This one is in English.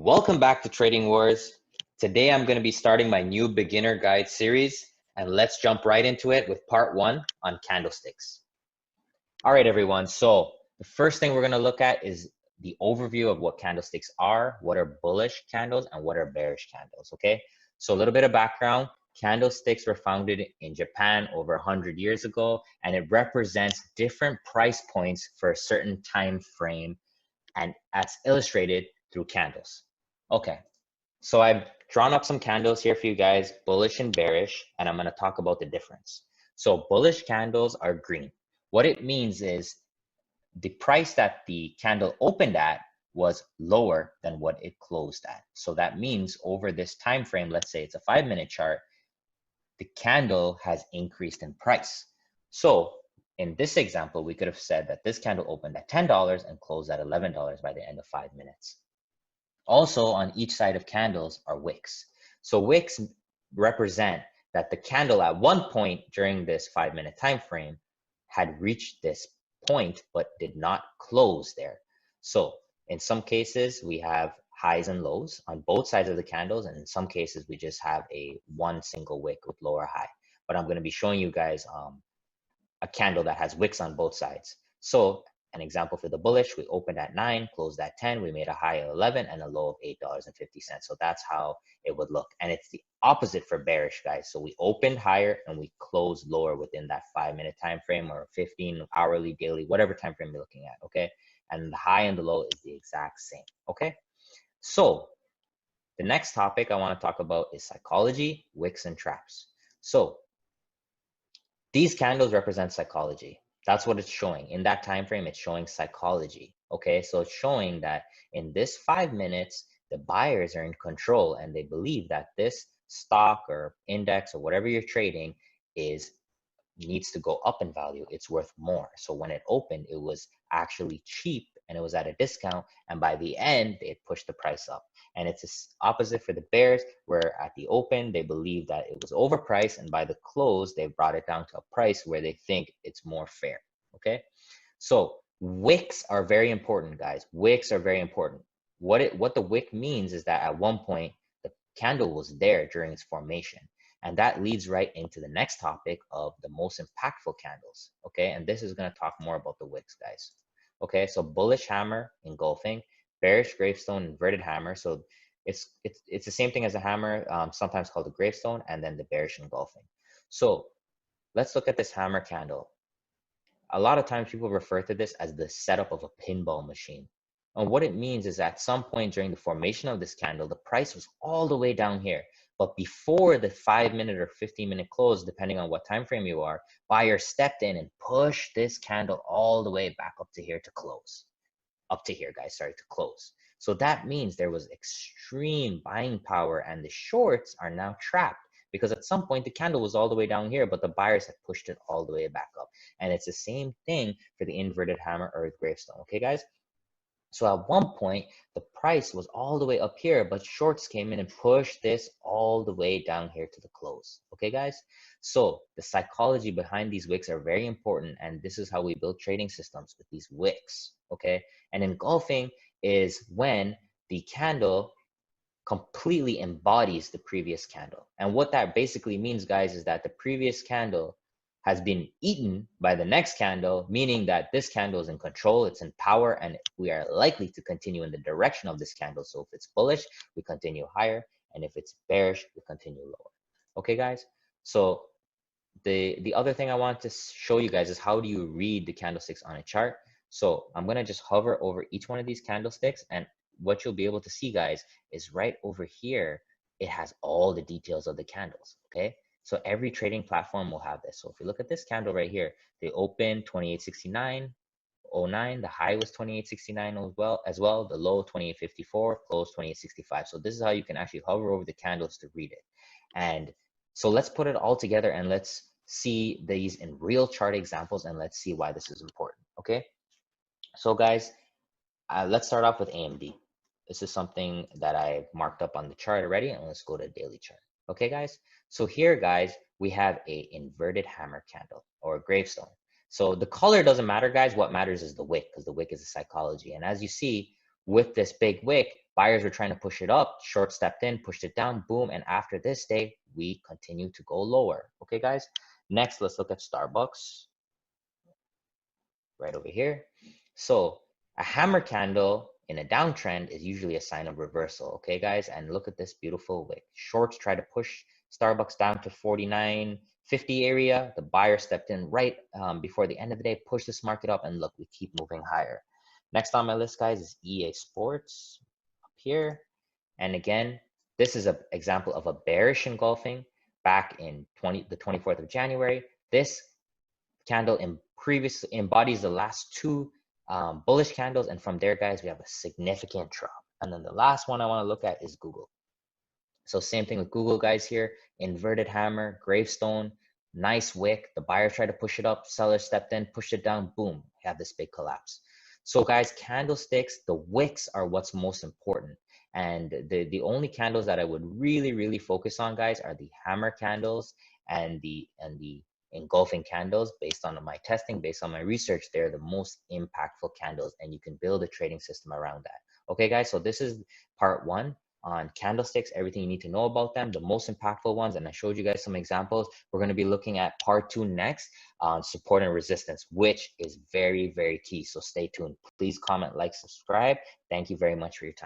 Welcome back to Trading Wars. Today I'm going to be starting my new beginner guide series, and let's jump right into it with part 1 on candlesticks. All right, everyone. So the first thing we're going to look at is the overview of what candlesticks are, what are bullish candles, and what are bearish candles, okay? So a little bit of background. Candlesticks were founded in Japan over 100 years ago, and it represents different price points for a certain time frame, and that's illustrated through candles. Okay, so I've drawn up some candles here for you guys, bullish and bearish, and I'm going to talk about the difference. So bullish candles are green. What it means is the price that the candle opened at was lower than what it closed at. So that means over this time frame, let's say it's a 5-minute chart, the candle has increased in price. So in this example, we could have said that this candle opened at $10 and closed at $11 by the end of 5 minutes. Also, on each side of candles are wicks. So wicks represent that the candle at one point during this 5-minute time frame had reached this point but did not close there. So in some cases, we have highs and lows on both sides of the candles, and in some cases, we just have one single wick with lower high. But I'm going to be showing you guys a candle that has wicks on both sides. So an example for the bullish, we opened at 9, closed at 10, we made a high of 11 and a low of $8.50. So that's how it would look. And it's the opposite for bearish, guys. So we opened higher and we closed lower within that 5-minute time frame, or 15, hourly, daily, whatever time frame you're looking at, okay? And the high and the low is the exact same, okay? So the next topic I want to talk about is psychology, wicks, and traps. So these candles represent psychology. That's what it's showing. In that time frame, it's showing psychology. Okay, so it's showing that in this 5 minutes, the buyers are in control and they believe that this stock or index or whatever you're trading needs to go up in value. It's worth more. So when it opened, it was actually cheap and it was at a discount. And by the end, it pushed the price up. And it's the opposite for the bears, where at the open, they believe that it was overpriced. And by the close, they brought it down to a price where they think it's more fair. Okay. So wicks are very important, guys. Wicks are very important. What the wick means is that at one point, the candle was there during its formation. And that leads right into the next topic of the most impactful candles. Okay. And this is going to talk more about the wicks, guys. Okay. So bullish hammer, engulfing, bearish gravestone, inverted hammer. So it's the same thing as a hammer, sometimes called a gravestone, and then the bearish engulfing. So let's look at this hammer candle. A lot of times people refer to this as the setup of a pinball machine. And what it means is at some point during the formation of this candle, the price was all the way down here. But before the 5-minute or 15-minute close, depending on what time frame you are, buyers stepped in and pushed this candle all the way back up to here to close. Up to here, guys, sorry, to close. So that means there was extreme buying power and the shorts are now trapped because at some point the candle was all the way down here, but the buyers had pushed it all the way back up. And it's the same thing for the inverted hammer or gravestone, okay, guys? So at one point, the price was all the way up here, but shorts came in and pushed this all the way down here to the close. Okay, guys? So the psychology behind these wicks are very important, and this is how we build trading systems with these wicks, okay? And engulfing is when the candle completely embodies the previous candle. And what that basically means, guys, is that the previous candle has been eaten by the next candle, meaning that this candle is in control, it's in power, and we are likely to continue in the direction of this candle. So if it's bullish, we continue higher, and if it's bearish, we continue lower. Okay, guys? So the other thing I want to show you guys is how do you read the candlesticks on a chart. So I'm gonna just hover over each one of these candlesticks, and what you'll be able to see, guys, is right over here, it has all the details of the candles, okay? So every trading platform will have this. So if you look at this candle right here, they opened 2869.09. The high was 2869 as well. The low 2854, close 2865. So this is how you can actually hover over the candles to read it. And so let's put it all together and let's see these in real chart examples, and let's see why this is important. Okay. So guys, let's start off with AMD. This is something that I marked up on the chart already, and let's go to daily chart. Okay, guys. So here, guys, we have a inverted hammer candle or a gravestone. So the color doesn't matter, guys. What matters is the wick, because the wick is a psychology. And as you see, with this big wick, Buyers were trying to push it up, short stepped in, pushed it down, boom. And after this day, we continue to go lower. Okay, guys. Next, let's look at Starbucks right over here. So a hammer candle in a downtrend is usually a sign of reversal. Okay, guys. And look at this beautiful wick. Shorts try to push Starbucks down to 49.50 area. The buyer stepped in right before the end of the day, pushed this market up, and look, we keep moving higher. Next on my list, guys, is EA Sports up here. And again, this is an example of a bearish engulfing back in the 24th of January. This candle previously embodies the last two bullish candles. And from there, guys, we have a significant drop. And then the last one I want to look at is Google. So same thing with Google, guys, here. Inverted hammer, gravestone, nice wick. The buyer tried to push it up. Seller stepped in, pushed it down. Boom, we have this big collapse. So guys, candlesticks, the wicks are what's most important. And the only candles that I would really focus on, guys, are the hammer candles and the engulfing candles. Based on my testing, based on my research, they're the most impactful candles, and you can build a trading system around that. Okay, guys, so this is part 1 on candlesticks, everything you need to know about them, the most impactful ones, and I showed you guys some examples. We're going to be looking at part 2 next on support and resistance, which is very key. So stay tuned. Please comment, like, subscribe. Thank you very much for your time.